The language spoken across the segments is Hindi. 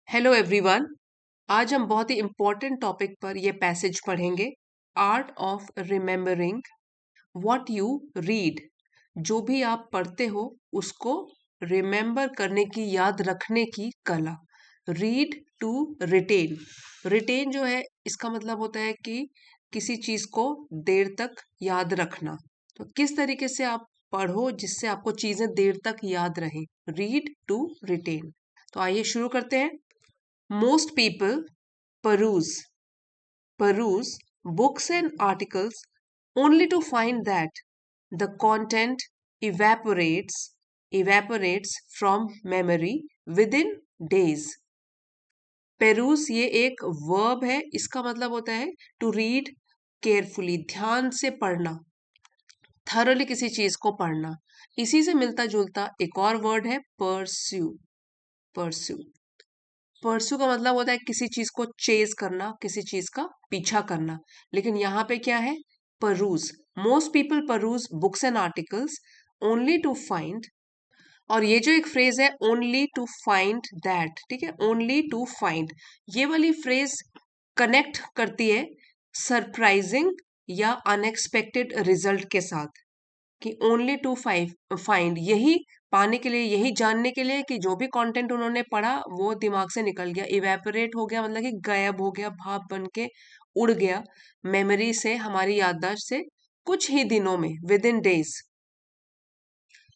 Hello everyone. आज हम बहुत ही इम्पोर्टेंट टॉपिक पर ये पैसेज पढ़ेंगे। Art of remembering what you read. जो भी आप पढ़ते हो उसको रिमेम्बर करने की, याद रखने की कला। Read to retain. रिटेन जो है इसका मतलब होता है कि किसी चीज को देर तक याद रखना। तो किस तरीके से आप पढ़ो जिससे आपको चीजें देर तक याद रहें। Read to retain. तो आइए शुरू करते हैं। Most people peruse peruse books and articles only to find that the content evaporates from memory within days. पेरूस ये एक वर्ब है। इसका मतलब होता है टू रीड केयरफुली, ध्यान से पढ़ना, थरोली किसी चीज को पढ़ना। इसी से मिलता जुलता एक और वर्ड है परस्यू। परस्यू परसू का मतलब होता है किसी चीज को चेज करना, किसी चीज का पीछा करना। लेकिन यहाँ पे क्या है? Peruse. Most people peruse books and articles only to find. और ये जो एक फ्रेज है ओनली टू फाइंड दैट, ठीक है, ओनली टू फाइंड, ये वाली फ्रेज कनेक्ट करती है सरप्राइजिंग या अनएक्सपेक्टेड रिजल्ट के साथ। कि ओनली टू फाइंड, यही पाने के लिए, यही जानने के लिए कि जो भी कंटेंट उन्होंने पढ़ा वो दिमाग से निकल गया, इवेपोरेट हो गया, मतलब कि गायब हो गया, भाप बन के उड़ गया मेमोरी से, हमारी याददाश्त से कुछ ही दिनों में, विद इन डेज।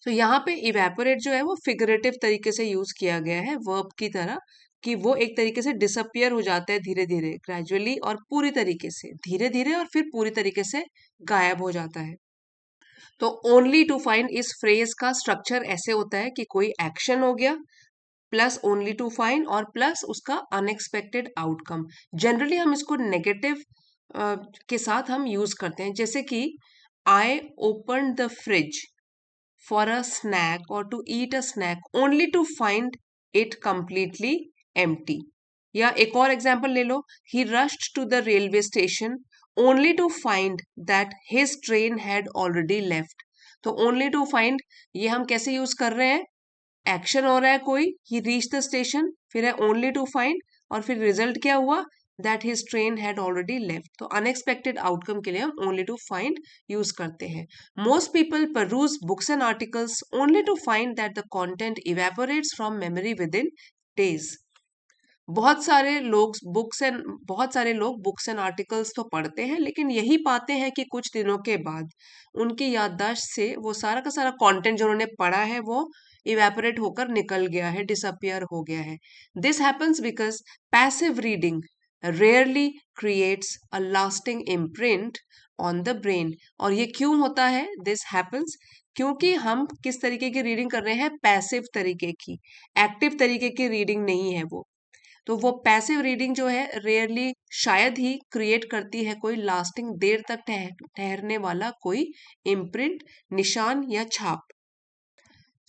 तो यहाँ पे इवेपोरेट जो है वो फिगरेटिव तरीके से यूज किया गया है वर्ब की तरह, कि वो एक तरीके से डिसअपियर हो जाता है धीरे धीरे, ग्रेजुअली, और पूरी तरीके से, धीरे धीरे और फिर पूरी तरीके से गायब हो जाता है। तो ओनली टू फाइंड इस फ्रेज का स्ट्रक्चर ऐसे होता है कि कोई एक्शन हो गया प्लस ओनली टू फाइंड और प्लस उसका अनएक्सपेक्टेड आउटकम। जनरली हम इसको नेगेटिव के साथ हम यूज करते हैं, जैसे कि I open the fridge for a snack और to eat a snack only to find it completely empty. या एक और एग्जाम्पल ले लो, he rushed to the railway station only to find that his train had already left. तो ओनली टू फाइंड ये हम कैसे यूज कर रहे हैं? एक्शन हो रहा है कोई, ही रीच द स्टेशन, फिर है ओनली टू फाइंड, और फिर रिजल्ट क्या हुआ? That his train had already left. तो अनएक्सपेक्टेड आउटकम के लिए हम ओनली टू फाइंड यूज करते हैं। Most people peruse books and articles only to find that the content evaporates from memory within days. बहुत सारे लोग बुक्स एंड आर्टिकल्स तो पढ़ते हैं, लेकिन यही पाते हैं कि कुछ दिनों के बाद उनकी याददाश्त से वो सारा का सारा कंटेंट जो उन्होंने पढ़ा है वो इवेपोरेट होकर निकल गया है, डिसअपियर हो गया है। This happens because passive reading rarely creates a lasting imprint on the brain. और ये क्यों होता है? दिस हैपन्स क्योंकि हम किस तरीके की रीडिंग कर रहे हैं? पैसिव तरीके की, एक्टिव तरीके की रीडिंग नहीं है वो। तो वो पैसिव रीडिंग जो है रेयरली, शायद ही क्रिएट करती है कोई लास्टिंग, देर तक ठहरने वाला कोई इम्प्रिंट, निशान या छाप।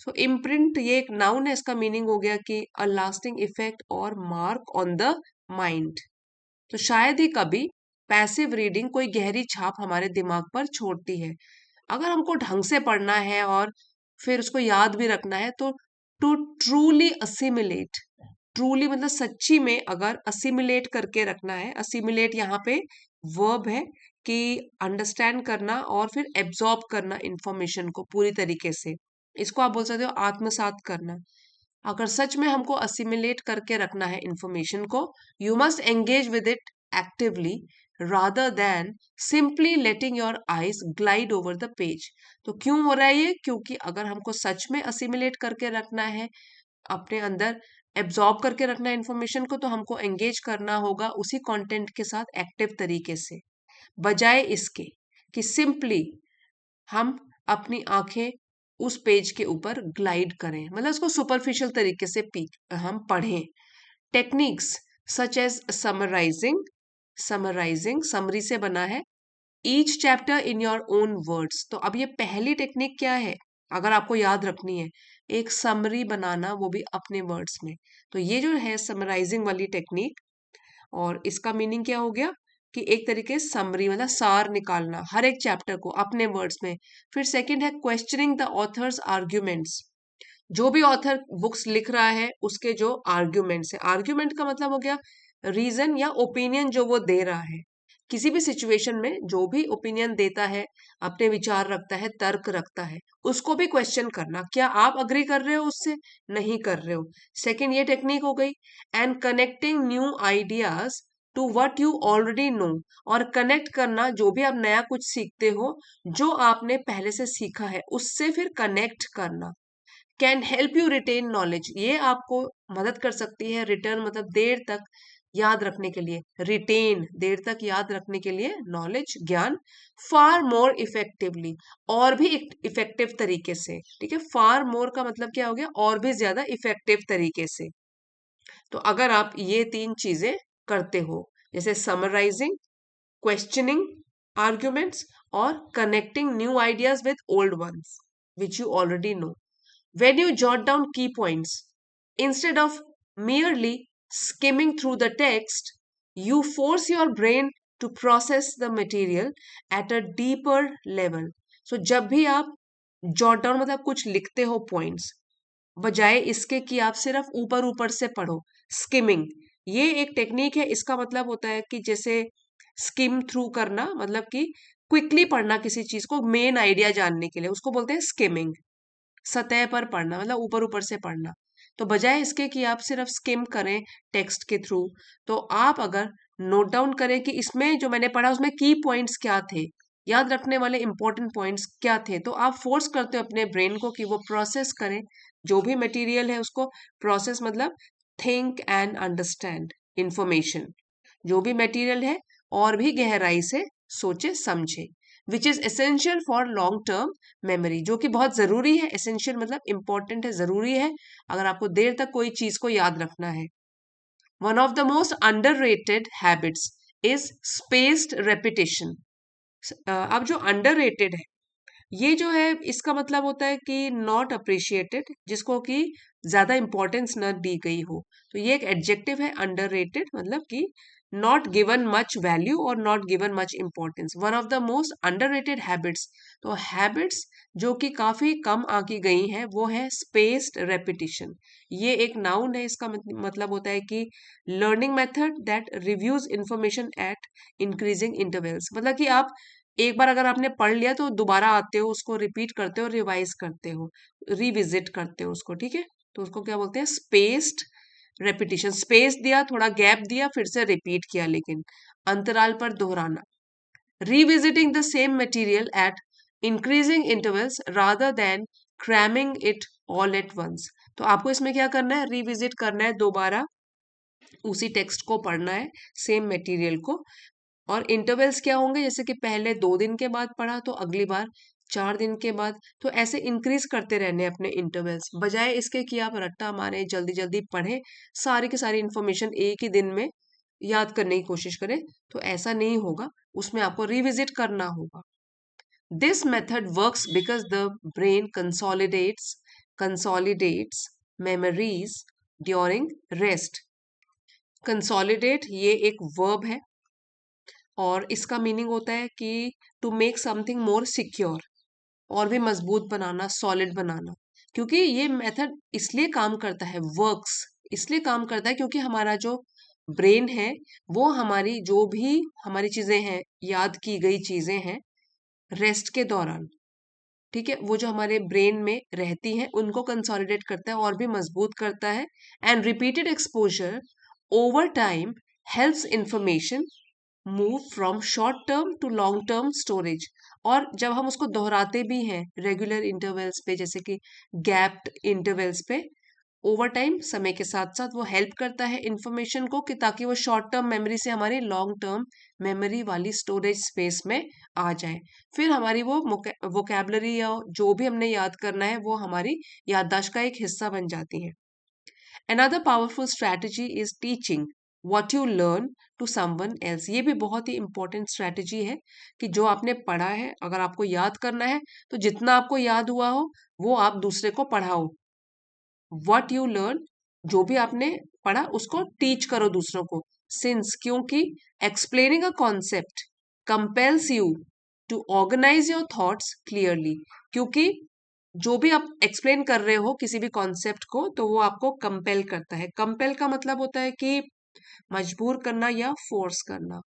सो इम्प्रिंट ये एक नाउन है, इसका मीनिंग हो गया कि अ लास्टिंग इफेक्ट और मार्क ऑन द माइंड। तो शायद ही कभी पैसिव रीडिंग कोई गहरी छाप हमारे दिमाग पर छोड़ती है। अगर हमको ढंग से पढ़ना है और फिर उसको याद भी रखना है, तो टू ट्रूली असिमिलेट, ट्रूली मतलब सच्ची में अगर असिमिलेट करके रखना है, असिमिलेट यहाँ पे वर्ब है कि अंडरस्टैंड करना और फिर एब्जॉर्ब करना इंफॉर्मेशन को पूरी तरीके से, इसको आप बोल सकते हो आत्मसात करना। अगर सच में हमको असिमिलेट करके रखना है इंफॉर्मेशन को, you must engage with it actively rather than simply letting your eyes glide over the page. तो क्यों हो रहा है ये? क्योंकि अगर हमको सच में असिमिलेट करके रखना है, अपने अंदर एब्जॉर्ब करके रखना है इंफॉर्मेशन को, तो हमको एंगेज करना होगा उसी कंटेंट के साथ एक्टिव तरीके से, बजाय इसके कि सिंपली हम अपनी आंखें उस पेज के ऊपर ग्लाइड करें, मतलब उसको सुपरफिशियल तरीके से हम पढ़ें। Techniques such as summarizing, summarizing summary से बना है, each chapter in your own words. तो अब ये पहली टेक्निक क्या है अगर आपको याद रखनी है? एक समरी बनाना, वो भी अपने वर्ड्स में। तो ये जो है समराइजिंग वाली टेक्निक, और इसका मीनिंग क्या हो गया कि एक तरीके से समरी मतलब सार निकालना हर एक चैप्टर को अपने वर्ड्स में। फिर सेकंड है क्वेश्चनिंग द ऑथर्स आर्ग्यूमेंट्स। जो भी ऑथर बुक्स लिख रहा है उसके जो आर्ग्यूमेंट्स है, आर्ग्यूमेंट का मतलब हो गया रीजन या ओपिनियन जो वो दे रहा है। किसी भी सिचुएशन में जो भी ओपिनियन देता है, अपने विचार रखता है, तर्क रखता है, उसको भी क्वेश्चन करना, क्या आप अग्री कर रहे हो उससे, नहीं कर रहे हो। सेकंड ये टेक्निक हो गई। And connecting new ideas to what you already know, और कनेक्ट करना, जो भी आप नया कुछ सीखते हो, जो आपने पहले से सीखा है उससे फिर कनेक्ट करना। Can help you retain knowledge, ये आपको मदद कर सकती है। रिटर्न मतलब देर तक याद रखने के लिए, रिटेन देर तक याद रखने के लिए नॉलेज, ज्ञान, फार मोर इफेक्टिवली, और भी इफेक्टिव तरीके से। ठीक है, फार मोर का मतलब क्या हो गया, और भी ज्यादा इफेक्टिव तरीके से। तो अगर आप ये तीन चीजें करते हो, जैसे समराइजिंग, क्वेश्चनिंग आर्ग्यूमेंट्स, और connecting new ideas with old ones which you already no, when you jot down key points, instead of merely skimming through the text, you force your brain to process the material at a deeper level. So जब भी आप jot down मतलब कुछ लिखते हो points, बजाय इसके कि आप सिर्फ ऊपर ऊपर से पढ़ो, स्किमिंग, ये एक टेक्निक है। इसका मतलब होता है कि जैसे स्किम थ्रू करना, मतलब कि क्विकली पढ़ना किसी चीज को, मेन आइडिया जानने के लिए, उसको बोलते हैं स्किमिंग। सतह पर पढ़ना मतलब ऊपर ऊपर से पढ़ना। तो बजाय इसके कि आप सिर्फ स्किम करें टेक्स्ट के थ्रू, तो आप अगर नोट डाउन करें कि इसमें जो मैंने पढ़ा उसमें की पॉइंट्स क्या थे, याद रखने वाले इंपॉर्टेंट पॉइंट्स क्या थे, तो आप फोर्स करते हो अपने ब्रेन को कि वो प्रोसेस करें जो भी मटेरियल है उसको। प्रोसेस मतलब थिंक एंड अंडरस्टैंड इंफॉर्मेशन, जो भी मटेरियल है और भी गहराई से सोचे समझे, which is essential for long term memory, जो कि बहुत जरूरी है। एसेंशियल मतलब इंपॉर्टेंट है, जरूरी है अगर आपको देर तक कोई चीज को याद रखना है। One of the most underrated habits is spaced repetition. अब जो अंडररेटेड है, ये जो है इसका मतलब होता है कि नॉट अप्रिशिएटेड, जिसको कि ज्यादा इंपॉर्टेंस न दी गई हो। तो ये एक एडजेक्टिव है, अंडररेटेड मतलब कि नॉट गिवन मच वैल्यू और not given much importance. One of the most underrated habits, तो हैबिट्स जो कि काफी कम आंकी गई हैं वो है स्पेस्ड रेपिटिशन। ये एक नाउन है, इसका मतलब होता है कि learning method that reviews information at increasing intervals, मतलब कि आप एक बार अगर आपने पढ़ लिया तो दोबारा आते हो, उसको रिपीट करते हो, रिवाइज करते हो, रिविजिट करते हो उसको। ठीक है, तो उसको क्या बोलते हैं, स्पेस्ड रेपिटेशन। स्पेस दिया, थोड़ा गैप दिया, फिर से रिपीट किया, लेकिन अंतराल पर दोहराना। Revisiting the same material at increasing intervals rather than cramming it all at once. तो आपको इसमें क्या करना है, रिविजिट करना है, दोबारा उसी टेक्स्ट को पढ़ना है, सेम मटेरियल को। और इंटरवल्स क्या होंगे, जैसे कि पहले 2 दिन के बाद पढ़ा तो अगली बार 4 दिन के बाद, तो ऐसे इंक्रीज करते रहने अपने इंटरवल्स, बजाय इसके कि आप रट्टा मारे, जल्दी जल्दी पढ़े, सारी की सारी इंफॉर्मेशन एक ही दिन में याद करने की कोशिश करें, तो ऐसा नहीं होगा, उसमें आपको रिविजिट करना होगा। This method works because the brain consolidates memories during rest. Consolidate ये एक वर्ब है, और इसका मीनिंग होता है कि to make something more secure, और भी मजबूत बनाना, सॉलिड बनाना। क्योंकि ये मेथड इसलिए काम करता है, वर्क्स इसलिए काम करता है क्योंकि हमारा जो ब्रेन है वो हमारी जो भी हमारी चीजें हैं, याद की गई चीजें हैं, रेस्ट के दौरान, ठीक है, वो जो हमारे ब्रेन में रहती हैं उनको कंसोलिडेट करता है और भी मजबूत करता है। And repeated exposure over time helps information move from short term to long term storage. और जब हम उसको दोहराते भी हैं रेगुलर इंटरवल्स पे, जैसे कि गैप्ड इंटरवल्स पे, ओवर टाइम समय के साथ साथ वो हेल्प करता है इंफॉर्मेशन को, कि ताकि वो शॉर्ट टर्म मेमोरी से हमारी लॉन्ग टर्म मेमोरी वाली स्टोरेज स्पेस में आ जाए। फिर हमारी वो वोकेबलरी या जो भी हमने याद करना है वो हमारी याददाश्त का एक हिस्सा बन जाती है। Another powerful strategy is teaching what you learn to someone else। ये भी बहुत ही important strategy है कि जो आपने पढ़ा है अगर आपको याद करना है तो जितना आपको याद हुआ हो वो आप दूसरे को पढ़ाओ। What you learn, जो भी आपने पढ़ा उसको टीच करो दूसरों को। Since, क्योंकि explaining a concept compels you to organize your thoughts clearly, क्योंकि जो भी आप एक्सप्लेन कर रहे हो किसी भी कॉन्सेप्ट को, तो वो आपको कंपेल करता है। कंपेल का मतलब होता है कि मजबूर करना या फोर्स करना।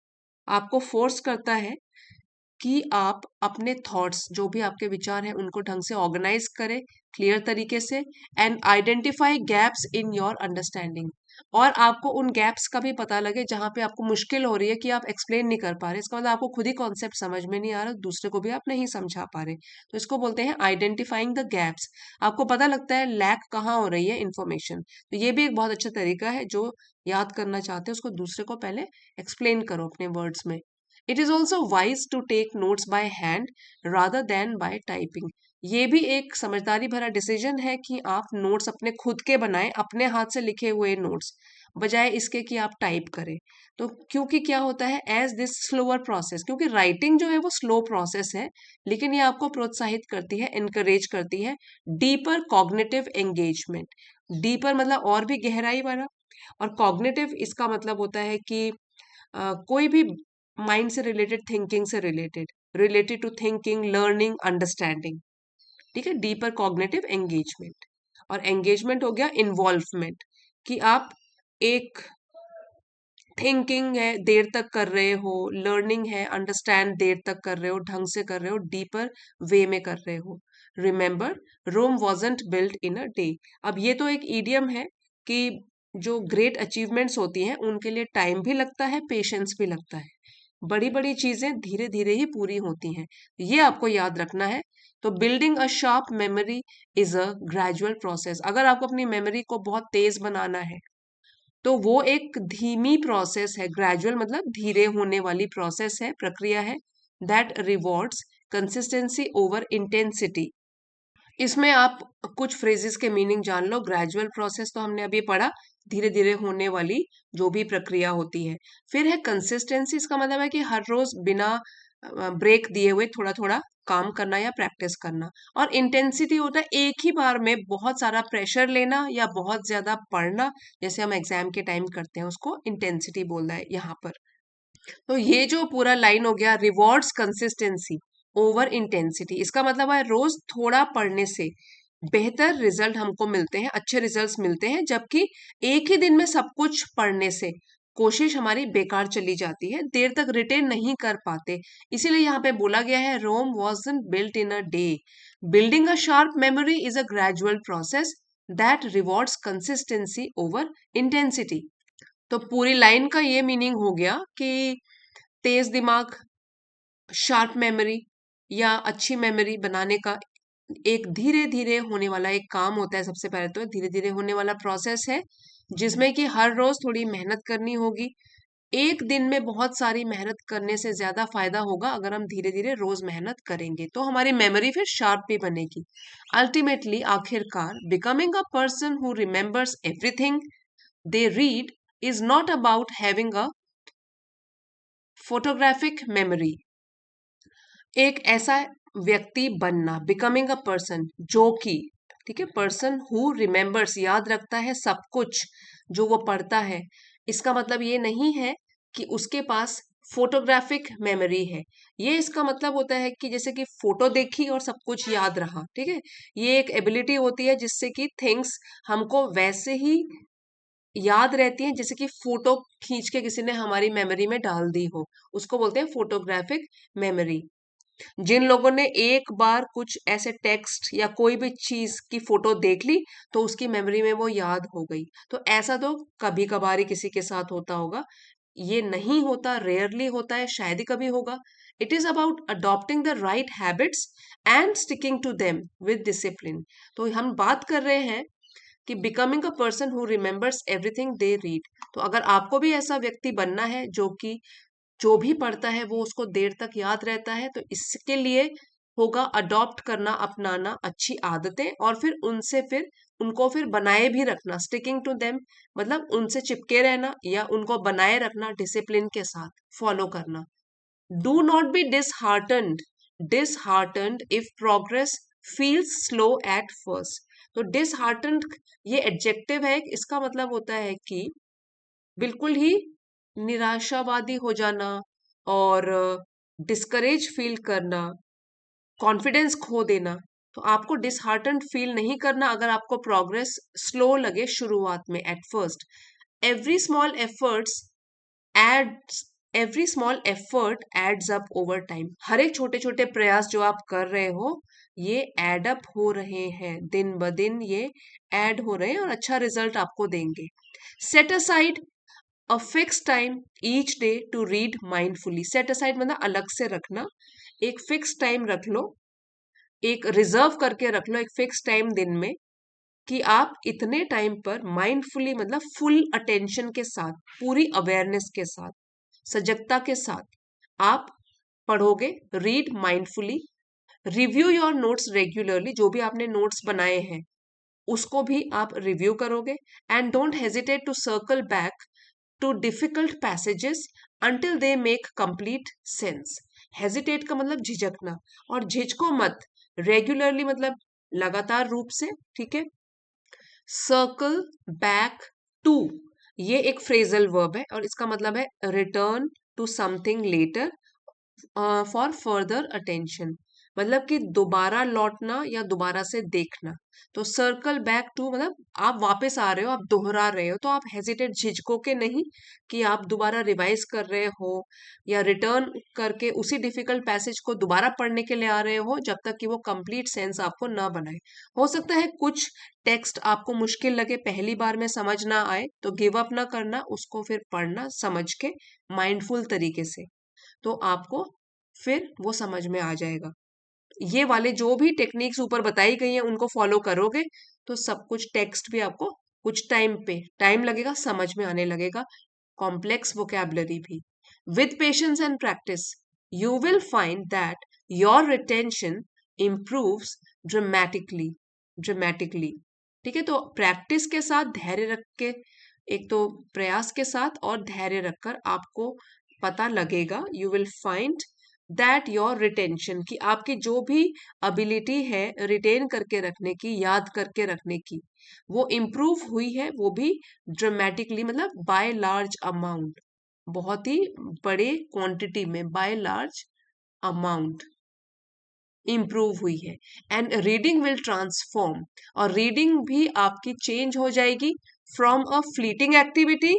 आपको फोर्स करता है कि आप अपने थॉट्स, जो भी आपके विचार हैं, उनको ढंग से ऑर्गेनाइज करें क्लियर तरीके से, and identify gaps in your understanding. और आपको उन गैप्स का भी पता लगे जहां पे आपको मुश्किल हो रही है कि आप एक्सप्लेन नहीं कर पा रहे, इसका मतलब आपको खुद ही कॉन्सेप्ट समझ में नहीं आ रहा, दूसरे को भी आप नहीं समझा पा रहे, तो इसको बोलते हैं आइडेंटिफाइंग द गैप्स। आपको पता लगता है लैक कहाँ हो रही है इन्फॉर्मेशन, तो ये भी एक बहुत अच्छा तरीका है। जो याद करना चाहते हैं उसको दूसरे को पहले एक्सप्लेन करो अपने वर्ड्स में। It is also wise to take notes by hand rather than by typing. ये भी एक समझदारी भरा डिसीजन है कि आप नोट्स अपने खुद के बनाएं, अपने हाथ से लिखे हुए नोट्स, बजाय इसके कि आप टाइप करें। तो क्योंकि क्या होता है, एज दिस स्लोअर प्रोसेस, क्योंकि राइटिंग जो है वो स्लो प्रोसेस है, लेकिन ये आपको प्रोत्साहित करती है, इनकरेज करती है डीपर कॉग्निटिव एंगेजमेंट। डीपर मतलब और भी गहराई वाला, और कॉग्निटिव इसका मतलब होता है कि कोई भी माइंड से रिलेटेड, थिंकिंग से related, related to thinking, learning, understanding. ठीक है, डीपर कॉग्निटिव एंगेजमेंट। और एंगेजमेंट हो गया इन्वॉल्वमेंट, कि आप एक थिंकिंग है देर तक कर रहे हो, लर्निंग है अंडरस्टैंड देर तक कर रहे हो, ढंग से कर रहे हो, डीपर वे में कर रहे हो। Remember, Rome wasn't built in a day. अब ये तो एक ईडियम है कि जो ग्रेट अचीवमेंट्स होती हैं उनके लिए टाइम भी लगता है, पेशेंस भी लगता है। बड़ी बड़ी चीजें धीरे धीरे ही पूरी होती हैं, ये आपको याद रखना है। तो building a sharp memory is a gradual process. अगर आपको अपनी मेमोरी को बहुत तेज बनाना है, तो वो एक धीमी प्रोसेस है। ग्रेजुअल मतलब धीरे होने वाली प्रोसेस है, प्रक्रिया है। That rewards consistency over intensity. इसमें आप कुछ फ्रेजेस के मीनिंग जान लो। ग्रेजुअल प्रोसेस तो हमने अभी पढ़ा, धीरे धीरे होने वाली जो भी प्रक्रिया होती है। फिर है कंसिस्टेंसी, इसका मतलब है कि हर रोज बिना ब्रेक दिए हुए थोड़ा थोड़ा काम करना या प्रैक्टिस करना। और इंटेंसिटी होता है एक ही बार में बहुत सारा प्रेशर लेना या बहुत ज्यादा पढ़ना, जैसे हम एग्जाम के टाइम करते हैं, उसको इंटेंसिटी बोलना है यहाँ पर। तो ये जो पूरा लाइन हो गया, रिवॉर्ड्स कंसिस्टेंसी ओवर इंटेंसिटी, इसका मतलब है रोज थोड़ा पढ़ने से बेहतर रिजल्ट हमको मिलते हैं, अच्छे रिजल्ट्स मिलते हैं, जबकि एक ही दिन में सब कुछ पढ़ने से कोशिश हमारी बेकार चली जाती है, देर तक रिटेन नहीं कर पाते। इसीलिए यहाँ पे बोला गया है Rome wasn't built in a day. Building a sharp memory is a gradual process that rewards consistency over intensity. तो पूरी लाइन का ये मीनिंग हो गया कि तेज दिमाग, शार्प मेमोरी या अच्छी मेमोरी बनाने का एक धीरे धीरे होने वाला एक काम होता है। सबसे पहले तो धीरे धीरे होने वाला प्रोसेस है, जिसमें कि हर रोज थोड़ी मेहनत करनी होगी। एक दिन में बहुत सारी मेहनत करने से ज्यादा फायदा होगा अगर हम धीरे धीरे रोज मेहनत करेंगे, तो हमारी मेमोरी फिर शार्प भी बनेगी। अल्टीमेटली, आखिरकार, becoming a person who remembers everything they read is not about having a photographic memory. एक ऐसा व्यक्ति बनना, बिकमिंग अ पर्सन जो कि, ठीक है, पर्सन हु रिमेम्बर्स, याद रखता है सब कुछ जो वो पढ़ता है। इसका मतलब ये नहीं है कि उसके पास फोटोग्राफिक मेमोरी है। ये इसका मतलब होता है कि जैसे कि फोटो देखी और सब कुछ याद रहा, ठीक है। ये एक एबिलिटी होती है जिससे कि थिंग्स हमको वैसे ही याद रहती हैं जैसे कि फोटो खींच के किसी ने हमारी मेमोरी में डाल दी हो, उसको बोलते हैं फोटोग्राफिक मेमोरी। जिन लोगों ने एक बार कुछ ऐसे टेक्स्ट या कोई भी चीज की फोटो देख ली, तो उसकी मेमोरी में वो याद हो गई। तो ऐसा तो कभी कभार ही किसी के साथ होता होगा, ये नहीं होता, रेयरली होता है, शायद ही कभी होगा। It is about adopting the right habits and sticking to them with discipline. तो हम बात कर रहे हैं कि becoming a person who remembers everything they read. तो अगर आपको भी ऐसा व्यक्ति बनना है जो कि जो भी पढ़ता है वो उसको देर तक याद रहता है, तो इसके लिए होगा अडॉप्ट करना, अपनाना अच्छी आदतें, और फिर उनसे फिर उनको फिर बनाए भी रखना, स्टिकिंग टू देम मतलब उनसे चिपके रहना या उनको बनाए रखना, डिसिप्लिन के साथ फॉलो करना। Do not be disheartened if progress feels slow at first. तो डिसहार्टन्ड ये एडजेक्टिव है, इसका मतलब होता है कि बिल्कुल ही निराशावादी हो जाना और डिस्करेज फील करना, कॉन्फिडेंस खो देना। तो आपको डिसहार्टन्ड फील नहीं करना अगर आपको प्रोग्रेस स्लो लगे शुरुआत में at first. Every small efforts adds every small effort adds up over time. हर एक छोटे छोटे प्रयास जो आप कर रहे हो ये एड अप हो रहे हैं, दिन ब दिन ये ऐड हो रहे हैं और अच्छा रिजल्ट आपको देंगे। Set aside a fix time each day to read mindfully. Set aside मतलब अलग से रखना, एक फिक्स टाइम रख लो, एक रिजर्व करके रख लो एक फिक्स टाइम दिन में कि आप इतने टाइम पर माइंडफुली मतलब फुल अटेंशन के साथ, पूरी अवेयरनेस के साथ, सजगता के साथ आप पढ़ोगे। Read mindfully. Review your notes regularly. जो भी आपने नोट्स बनाए हैं उसको भी आप रिव्यू करोगे। And don't hesitate to circle back to difficult passages until they make complete sense. Hesitate का मतलब झिझकना, और झिझको मत। रेगुलरली मतलब लगातार रूप से, ठीक है। सर्कल बैक टू ये एक फ्रेजल वर्ब है और इसका मतलब है return to something later for further attention, मतलब कि दोबारा लौटना या दोबारा से देखना। तो सर्कल बैक टू मतलब आप वापस आ रहे हो, आप दोहरा रहे हो, तो आप हेजिटेट झिझको के नहीं कि आप दोबारा रिवाइज कर रहे हो या रिटर्न करके उसी डिफिकल्ट पैसेज को दोबारा पढ़ने के लिए आ रहे हो जब तक कि वो कंप्लीट सेंस आपको ना बनाए। हो सकता है कुछ टेक्स्ट आपको मुश्किल लगे, पहली बार में समझ ना आए, तो गिव अप ना करना, उसको फिर पढ़ना समझ के माइंडफुल तरीके से, तो आपको फिर वो समझ में आ जाएगा। ये वाले जो भी टेक्निक्स ऊपर बताई गई हैं उनको फॉलो करोगे तो सब कुछ टेक्स्ट भी आपको कुछ टाइम पे टाइम लगेगा, समझ में आने लगेगा, कॉम्प्लेक्स वोकैबुलरी भी। With patience and practice you will find that your retention improves dramatically dramatically. ठीक है, तो प्रैक्टिस के साथ धैर्य रख के, एक तो प्रयास के साथ और धैर्य रखकर आपको पता लगेगा, you will find that your retention, कि आपकी जो भी एबिलिटी है रिटेन करके रखने की, याद करके रखने की, वो इम्प्रूव हुई है, वो भी ड्रामेटिकली मतलब बाय लार्ज अमाउंट, बहुत ही बड़े क्वांटिटी में, बाय लार्ज अमाउंट इम्प्रूव हुई है। एंड रीडिंग विल ट्रांसफॉर्म, और रीडिंग भी आपकी चेंज हो जाएगी from a fleeting activity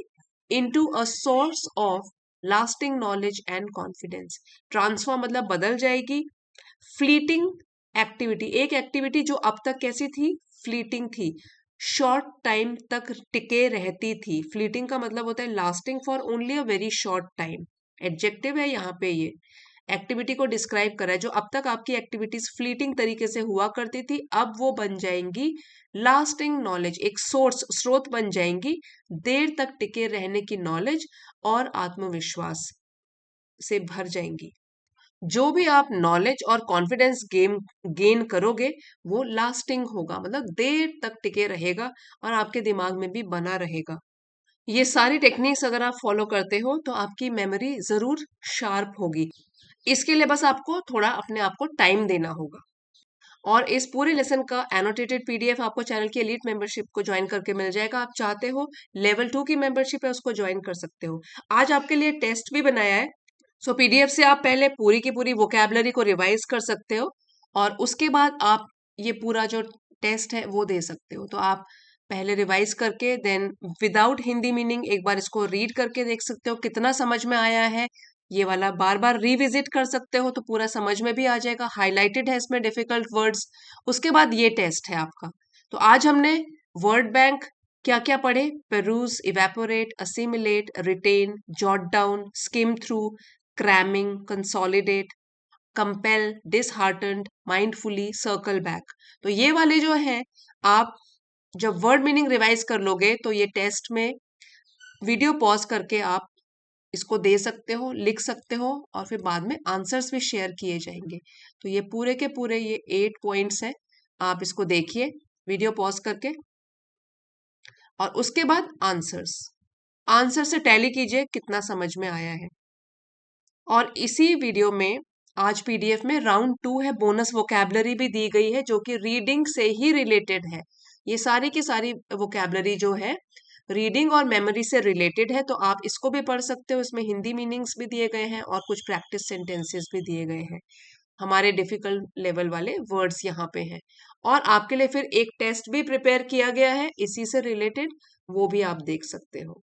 into a source of lasting knowledge and confidence. Transform मतलब बदल जाएगी। फ्लीटिंग एक्टिविटी, एक एक्टिविटी जो अब तक कैसी थी, फ्लीटिंग थी, शॉर्ट टाइम तक टिके रहती थी। फ्लीटिंग का मतलब होता है lasting for only a very short time. Adjective है यहाँ पे, ये एक्टिविटी को डिस्क्राइब कर रहा है। जो अब तक आपकी एक्टिविटीज फ्लीटिंग तरीके से हुआ करती थी, अब वो बन जाएंगी लास्टिंग नॉलेज, एक सोर्स, स्रोत बन जाएंगी देर तक टिके रहने की नॉलेज और आत्मविश्वास से भर जाएंगी। जो भी आप नॉलेज और कॉन्फिडेंस गेन करोगे वो लास्टिंग होगा, मतलब देर तक टिके रहेगा और आपके दिमाग में भी बना रहेगा। ये सारी टेक्निक्स अगर आप फॉलो करते हो तो आपकी मेमोरी जरूर शार्प होगी। इसके लिए बस आपको थोड़ा अपने आप को टाइम देना होगा। और इस पूरे लेसन का एनोटेटेड पीडीएफ आपको चैनल की एलीट मेंबरशिप को ज्वाइन करके मिल जाएगा। आप चाहते हो लेवल 2 की मेंबरशिप है उसको ज्वाइन कर सकते हो। आज आपके लिए टेस्ट भी बनाया है, सो पीडीएफ से आप पहले पूरी की पूरी वोकैबुलरी को रिवाइज कर सकते हो और उसके बाद आप ये पूरा जो टेस्ट है वो दे सकते हो। तो आप पहले रिवाइज करके देन विदाउट हिंदी मीनिंग एक बार इसको रीड करके देख सकते हो कितना समझ में आया है। ये वाला बार बार रिविजिट कर सकते हो तो पूरा समझ में भी आ जाएगा। हाईलाइटेड है इसमें डिफिकल्ट वर्ड्स। उसके बाद ये टेस्ट है आपका। तो आज हमने वर्ड बैंक क्या क्या पढ़े, peruse, evaporate, assimilate, retain, jot down, skim through, cramming, consolidate, compel, disheartened, mindfully, circle back. तो ये वाले जो है आप जब वर्ड मीनिंग रिवाइज कर लोगे तो ये टेस्ट में वीडियो पॉज करके आप इसको दे सकते हो, लिख सकते हो और फिर बाद में आंसर्स भी शेयर किए जाएंगे। तो ये पूरे के पूरे ये 8 पॉइंट्स हैं, आप इसको देखिए वीडियो पॉज करके और उसके बाद आंसर्स, आंसर से टैली कीजिए कितना समझ में आया है। और इसी वीडियो में आज पीडीएफ में राउंड 2 है, बोनस वोकैबुलरी भी दी गई है जो कि रीडिंग से ही रिलेटेड है। ये सारी की सारी वोकैबुलरी जो है रीडिंग और मेमोरी से रिलेटेड है, तो आप इसको भी पढ़ सकते हो। इसमें हिंदी मीनिंग्स भी दिए गए हैं और कुछ प्रैक्टिस सेंटेंसेस भी दिए गए हैं। हमारे डिफिकल्ट लेवल वाले वर्ड्स यहाँ पे हैं। और आपके लिए फिर एक टेस्ट भी प्रिपेयर किया गया है इसी से रिलेटेड, वो भी आप देख सकते हो।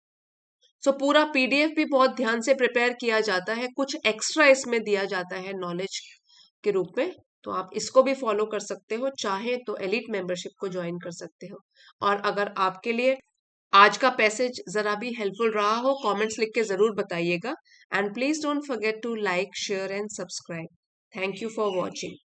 सो पूरा पीडीएफ भी बहुत ध्यान से प्रिपेयर किया जाता है, कुछ एक्स्ट्रा इसमें दिया जाता है नॉलेज के रूप में, तो आप इसको भी फॉलो कर सकते हो, चाहे तो एलिट मेंबरशिप को ज्वाइन कर सकते हो। और अगर आपके लिए आज का पैसेज जरा भी हेल्पफुल रहा हो, कमेंट्स लिख के जरूर बताइएगा। And please don't forget to like, share and subscribe. Thank you for watching.